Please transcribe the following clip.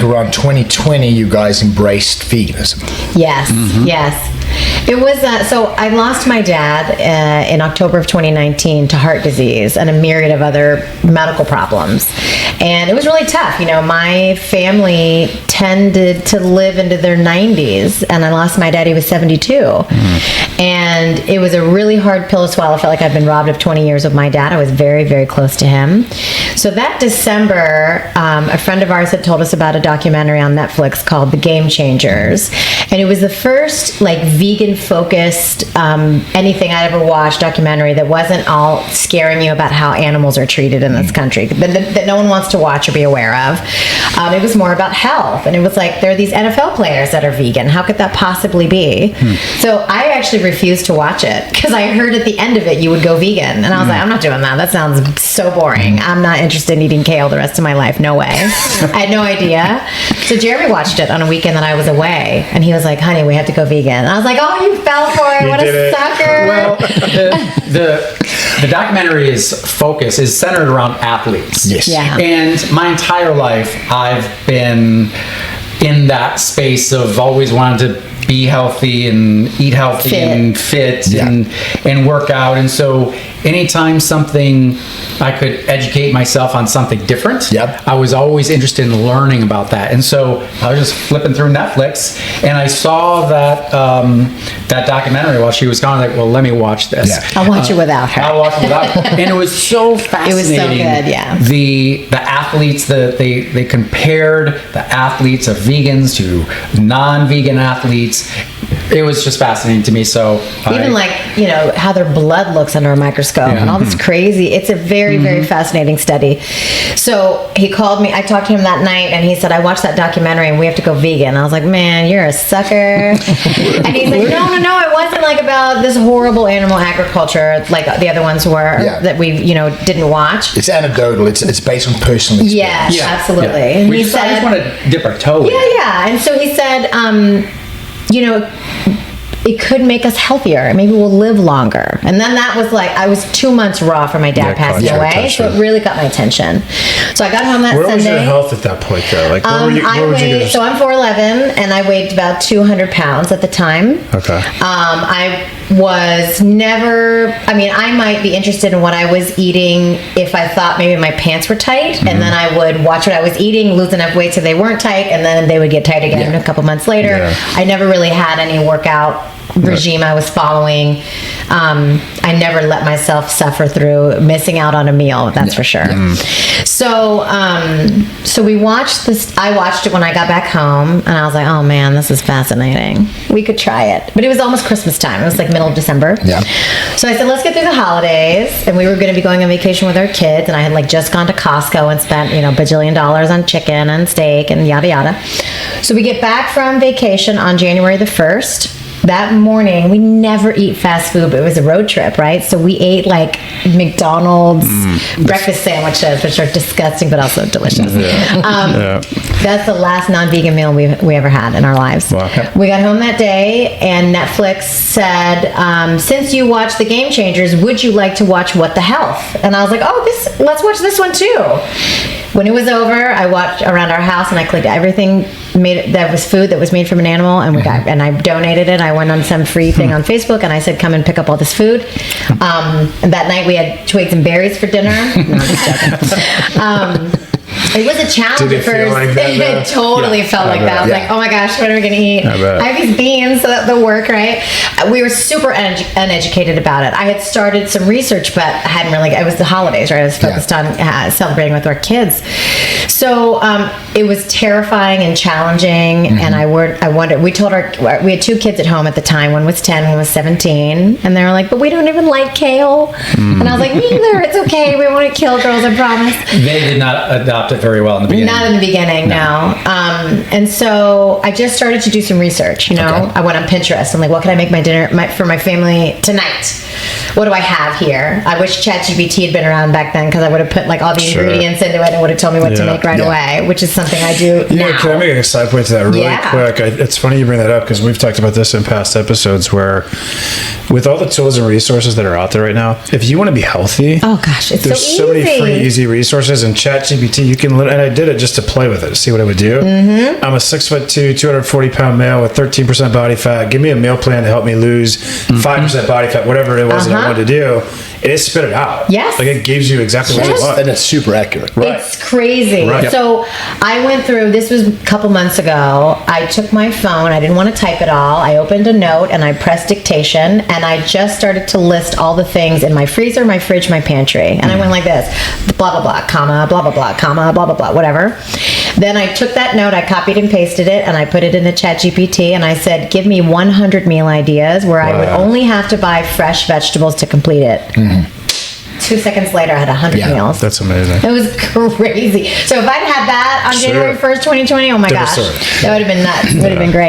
around 2020, you guys embraced veganism. Yes, yes. It was, so I lost my dad in October of 2019 to heart disease and a myriad of other medical problems. And it was really tough. You know, my family tended to live into their 90s, and I lost my dad, he was 72. And it was a really hard pill to swallow. I felt like I'd been robbed of 20 years of my dad. I was very, very close to him. So that December, a friend of ours had told us about a documentary on Netflix called The Game Changers. And it was the first, like, vegan-focused, anything I'd ever watched documentary that wasn't all scaring you about how animals are treated in this country, that no one wants to watch or be aware of. It was more about health. And it was like, there are these NFL players that are vegan. How could that possibly be? So I actually refused to watch it because I heard at the end of it you would go vegan. And I was like, I'm not doing that. That sounds so boring. I'm not interested in eating kale the rest of my life. No way. I had no idea. So Jeremy watched it on a weekend that I was away. And he was like, honey, we have to go vegan. And I was like, oh, you fell for it. What a sucker. Well, the documentary's focus is centered around athletes. Yes. Yeah. And my entire life, I've been in that space of always wanting to be healthy and eat healthy and fit and work out. And so anytime something I could educate myself on something different, I was always interested in learning about that. And so I was just flipping through Netflix and I saw that that documentary while she was gone. Like, well, let me watch this. I'll watch it without her. I'll watch it without her. And it was so fascinating. It was so good, yeah. The athletes, they compared the athletes of vegans to non-vegan athletes. It was just fascinating to me. So even like, you know, how their blood looks under a microscope and all this crazy, it's a very, very fascinating study. So he called me, I talked to him that night and he said, I watched that documentary and we have to go vegan. I was like, man, you're a sucker. And he's like, no, it wasn't like about this horrible animal agriculture like the other ones were that we, you know, didn't watch. It's anecdotal. It's based on personal experience. Yeah, absolutely. And I just want to dip our toe in. Yeah. And so he said, you know, it could make us healthier. Maybe we'll live longer. And then that was like, I was 2 months raw from my dad passing away. So it really got my attention. So I got home that Sunday. Where was your health at that point though? Like, so I'm 4'11" and I weighed about 200 pounds at the time. Okay. I was never, I mean, I might be interested in what I was eating if I thought maybe my pants were tight, and then I would watch what I was eating, lose enough weight so they weren't tight, and then they would get tight again a couple months later. I never really had any workout regime I was following. I never let myself suffer through missing out on a meal, that's for sure. So we watched this. I watched it when I got back home, and I was like, oh man, this is fascinating. We could try it. But it was almost Christmas time. It was like middle of December. So I said, let's get through the holidays, and we were going to be going on vacation with our kids, and I had like just gone to Costco and spent, you know, bajillion dollars on chicken and steak and yada yada. So we get back from vacation on January the 1st. That morning, we never eat fast food, but it was a road trip, right? So we ate like McDonald's breakfast sandwiches, which are disgusting, but also delicious. That's the last non-vegan meal we ever had in our lives. Wow. We got home that day, and Netflix said, since you watched The Game Changers, would you like to watch What the Health? And I was like, let's watch this one too. When it was over, I walked around our house and I clicked everything that was food that was made from an animal, and and I donated it. I went on some free thing on Facebook and I said, come and pick up all this food. And that night we had twigs and berries for dinner. No, I'm just joking. It was a challenge at first. Like it totally felt like that. I was like, oh my gosh, what are we going to eat? I have these beans, so that'll work, right? We were super uneducated about it. I had started some research, but I hadn't really, it was the holidays, right? I was focused on celebrating with our kids. So it was terrifying and challenging. And I wondered, we had 2 kids at home at the time. One was 10, one was 17. And they were like, but we don't even like kale. And I was like, me either. It's okay. We won't kill girls, I promise. They did not adopt it very well in the beginning. Not in the beginning, no. And so I just started to do some research. You know, I went on Pinterest and like, what can I make my dinner for my family tonight? What do I have here? I wish ChatGPT had been around back then, because I would have put like all the ingredients into it and would have told me what to make right away, which is something I do now. Can I make a side point to that really quick? It's funny you bring that up, because we've talked about this in past episodes, where with all the tools and resources that are out there right now, if you want to be healthy, oh gosh, it's there's so many free, easy resources. And ChatGPT, you can and I did it just to play with it, to see what I would do. Mm-hmm. I'm a 6'2", 240-pound male with 13% body fat. Give me a meal plan to help me lose 5% body fat, whatever it was that I wanted to do. And it spit it out. Yes. Like it gives you exactly what you want. And it's super accurate. Right. It's crazy. Right. So I went through, this was a couple months ago, I took my phone, I didn't want to type it all, I opened a note and I pressed dictation, and I just started to list all the things in my freezer, my fridge, my pantry. And I went like this, blah, blah, blah, comma, blah, blah, blah, comma, blah, blah, blah, whatever. Then I took that note, I copied and pasted it, and I put it into ChatGPT, and I said, give me 100 meal ideas where I would only have to buy fresh vegetables to complete it. Mm-hmm. 2 seconds later, I had 100 meals. That's amazing. It was crazy. So if I'd had that on January 1st, 2020, oh my gosh, that would have been nuts. It would have been great.